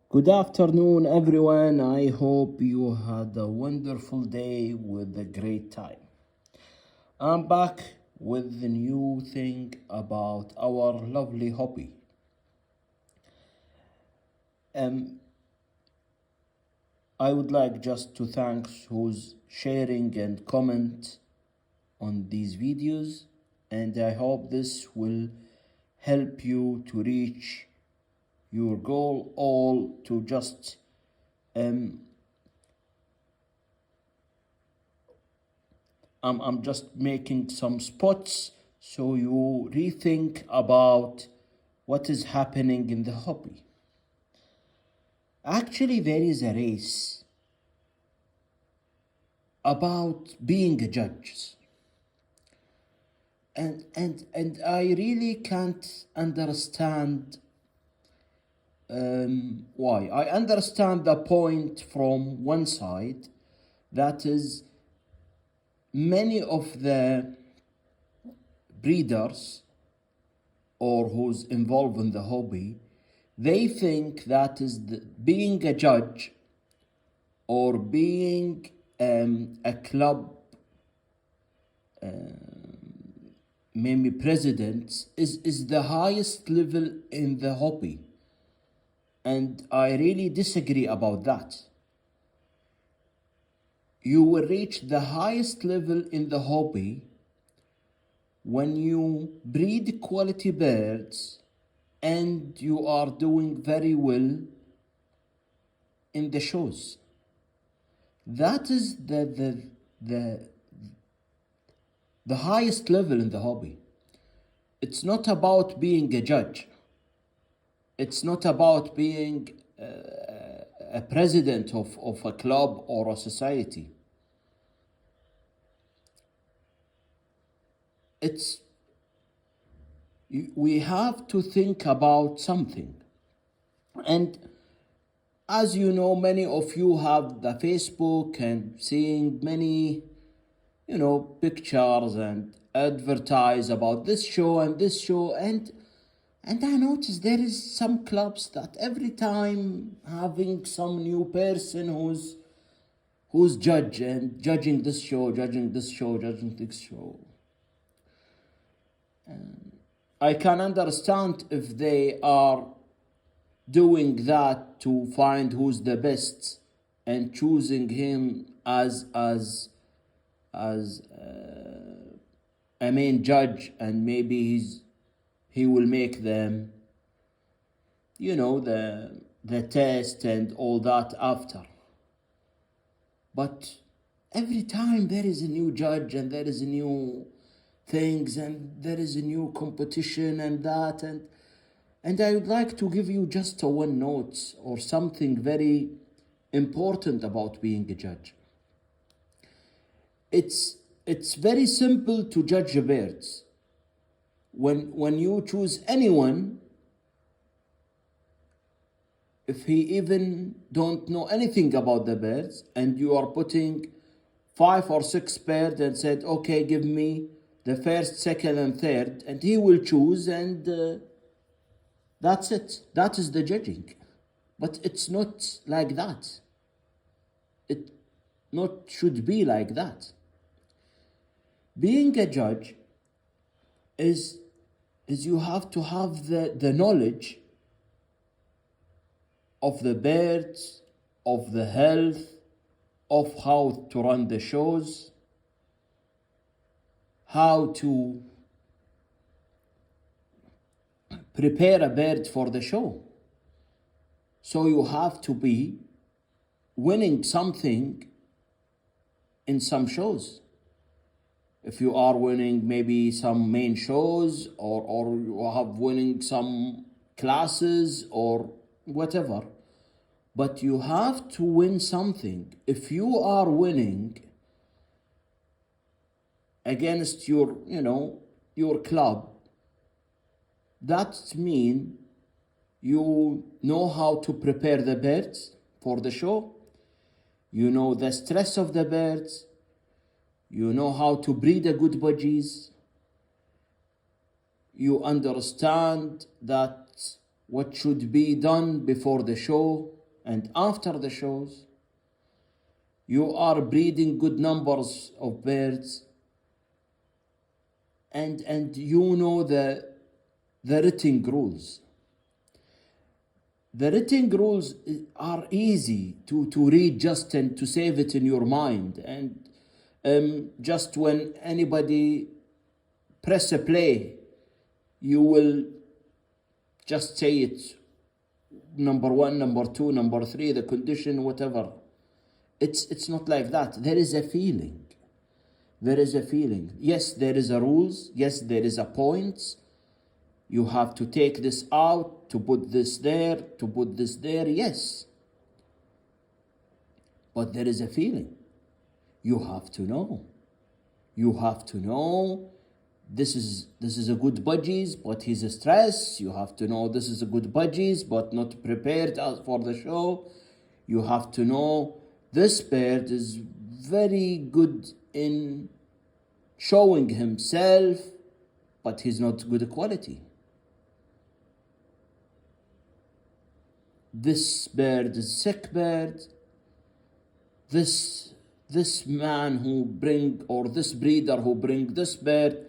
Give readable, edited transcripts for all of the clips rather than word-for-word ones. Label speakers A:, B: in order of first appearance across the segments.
A: Good afternoon, everyone. I hope you had a wonderful day with a great time. I'm back with the new thing about our lovely hobby. Um, I would like just to thank who's sharing and comment on these videos, and I hope this will help you to reach your goal, all to just I'm just making some spots so you rethink about what is happening in the hobby. Actually, there is a race about being a judge. And I really can't understand why. I understand the point from one side, that is, many of the breeders or who's involved in the hobby, they think that is being a judge or being a club maybe president is the highest level in the hobby. And I really disagree about that. You will reach the highest level in the hobby when you breed quality birds and you are doing very well in the shows. That is the highest level in the hobby. It's not about being a judge. It's not about being a president of a club or a society. We have to think about something. And as you know, many of you have the Facebook and seeing many, pictures and advertise about this show and this show. And I noticed there is some clubs that every time having some new person who's judging this show, judging this show, judging this show. I can understand if they are doing that to find who's the best and choosing him as a main judge, and maybe he will make them the test and all that after. But every time there is a new judge and there is a new things and there is a new competition and that, and I would like to give you just a one note or something very important about being a judge. It's very simple to judge the birds. When you choose anyone, if he even don't know anything about the birds, and you are putting 5 or 6 birds and said, okay, give me the first, second, and third, and he will choose, and that's it. That is the judging. But it's not like that. It not should be like that. Being a judge is you have to have the knowledge of the birds, of the health, of how to run the shows, how to prepare a bird for the show. So you have to be winning something in some shows. If you are winning maybe some main shows, or you have winning some classes or whatever, but you have to win something. If you are winning against your club, that means you know how to prepare the birds for the show, you know the stress of the birds, you know how to breed a good budgies, you understand that what should be done before the show, and after the shows, you are breeding good numbers of birds, and you know the written rules. The written rules are easy to read just and to save it in your mind. And just when anybody press a play, you will just say it. Number one, number two, number three, the condition, whatever. It's not like that. There is a feeling. There is a feeling. Yes, there is a rules. Yes, there is a points. You have to take this out, to put this there, to put this there. Yes. But there is a feeling. You have to know. You have to know this is a good budgies, but he's stressed. You have to know this is a good budgies, but not prepared for the show. You have to know this bird is very good in showing himself, but he's not good quality. This bird is sick bird. This man who bring, or this breeder who bring this bird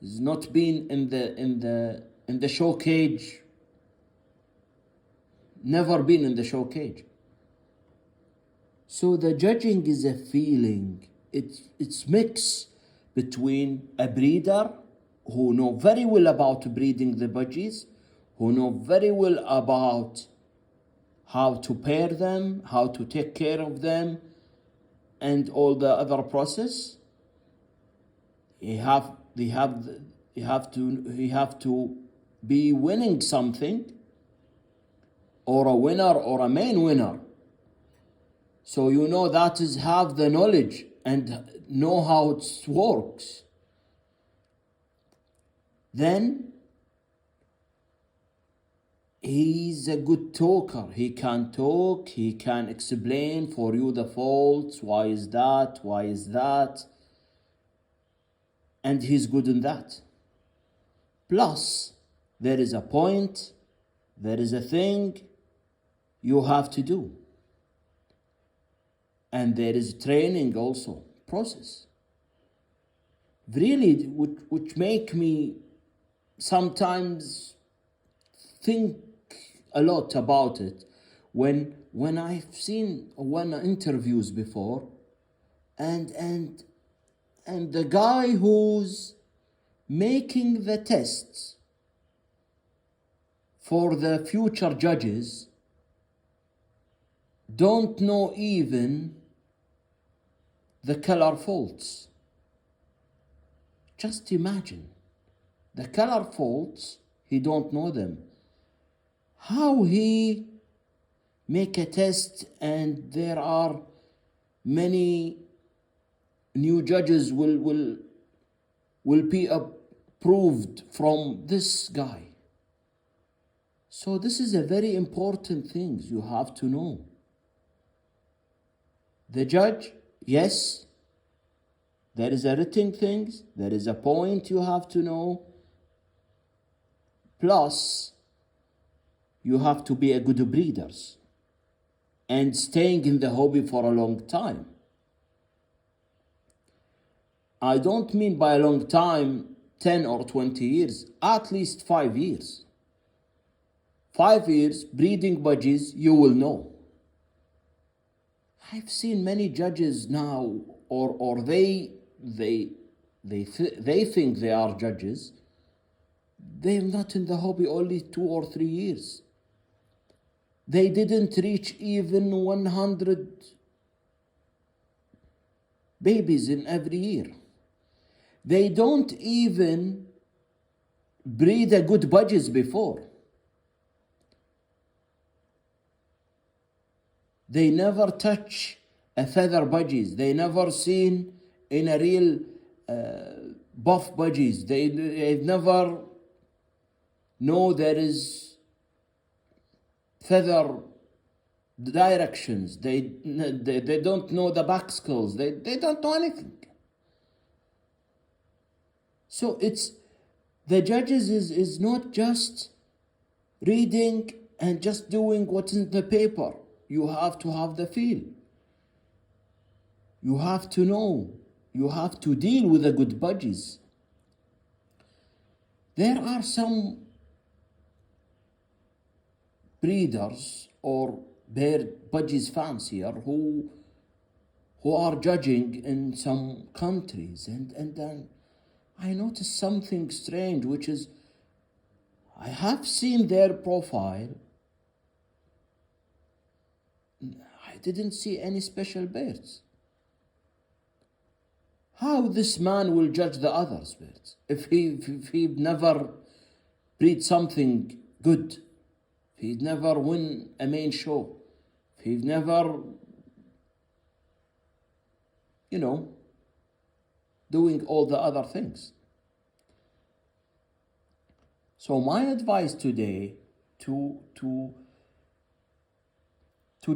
A: has not been in the show cage. Never been in the show cage. So the judging is a feeling. It's mix between a breeder who know very well about breeding the budgies, who know very well about how to pair them, how to take care of them, and all the other process. You have to be winning something, or a winner, or a main winner. So you know that is have the knowledge and know how it works. Then he's a good talker. He can talk, he can explain for you the faults, why is that, and he's good in that. Plus, there is a point, there is a thing you have to do. And there is training also, process. Really, which make me sometimes think a lot about it when I've seen one interviews before, and the guy who's making the tests for the future judges don't know even the color faults. Just imagine, the color faults, he don't know them. How he make a test, and there are many new judges will be approved from this guy. So this is a very important thing you have to know. The judge, yes, there is a written things, there is a point you have to know. Plus, you have to be a good breeders and staying in the hobby for a long time. I don't mean by a long time 10 or 20 years, at least 5 years. 5 years breeding budgies, you will know. I've seen many judges now, or they think they are judges. They're not in the hobby only 2 or 3 years. They didn't reach even 100 babies in every year. They don't even breed a good budgies before. They never touch a feather budgies. They never seen in a real buff budgies. They never know there is feather directions. They don't know the back skills. They don't know anything. So it's the judges is not just reading and just doing what's in the paper. you have to have the feel. You have to know. You have to deal with the good budgies. There are some breeders or bird budgies fancier who are judging in some countries, and then I noticed something strange, which is I have seen their profile. I didn't see any special birds. How this man will judge the others birds if he never breed something good, if he never win a main show, if he never, doing all the other things. So my advice today to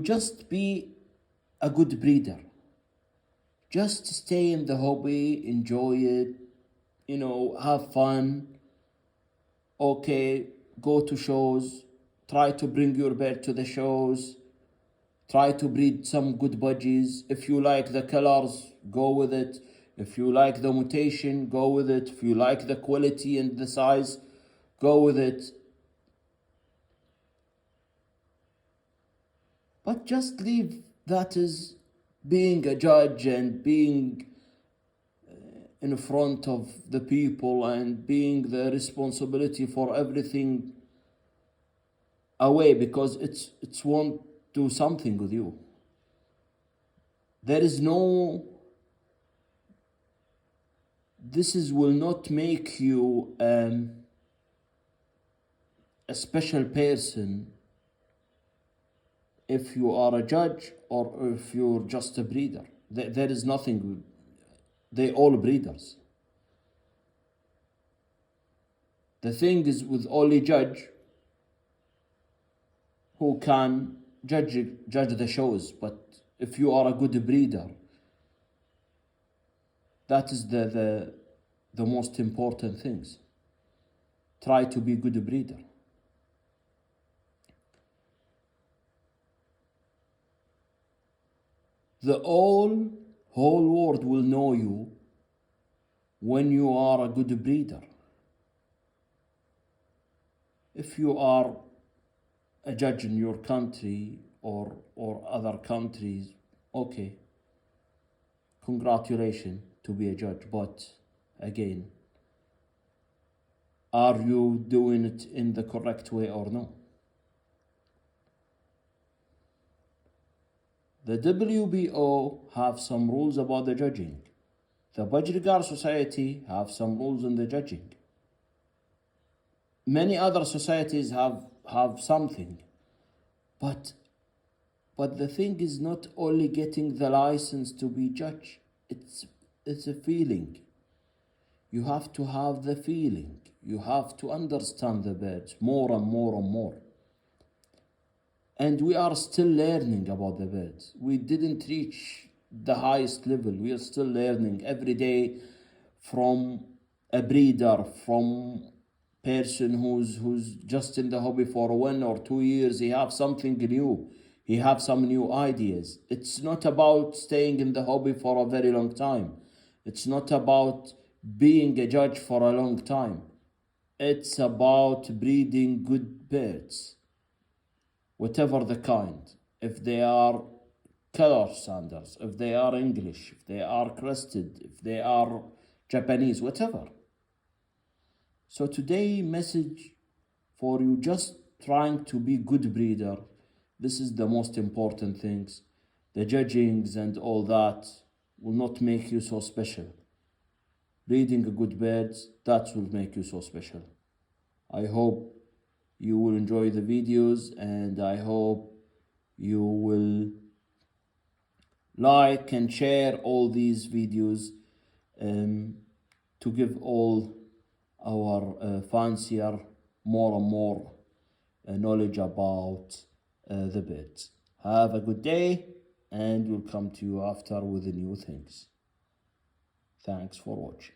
A: just be a good breeder. Just stay in the hobby, enjoy it, have fun. Okay, go to shows, try to bring your bird to the shows, try to breed some good budgies. If you like the colors, go with it. If you like the mutation, go with it. If you like the quality and the size, go with it. But just leave that is being a judge and being in front of the people and being the responsibility for everything away, because it won't do something with you. There is no, will not make you a special person if you are a judge or if you're just a breeder. There is nothing. They all breeders. The thing is with only judge who can judge the shows, but if you are a good breeder, that is the most important things. Try to be a good breeder. The whole world will know you when you are a good breeder. If you are a judge in your country or other countries, okay, congratulations to be a judge, but again, are you doing it in the correct way or no? The WBO have some rules about the judging. The Budgerigar Society have some rules in the judging. Many other societies have something. But the thing is not only getting the license to be judge. It's a feeling. You have to have the feeling. You have to understand the birds more and more and more. And we are still learning about the birds. We didn't reach the highest level. We are still learning every day from a breeder, from person who's just in the hobby for 1 or 2 years. He have something new. He have some new ideas. It's not about staying in the hobby for a very long time. It's not about being a judge for a long time. It's about breeding good birds. Whatever the kind, if they are color standards, if they are English, if they are crested, if they are Japanese, whatever. So today message for you, just trying to be good breeder. This is the most important things. The judgings and all that will not make you so special. Breeding a good birds, that will make you so special. I hope you will enjoy the videos, and I hope you will like and share all these videos to give all our fancier more and more knowledge about the birds. Have a good day, and we'll come to you after with the new things. Thanks for watching.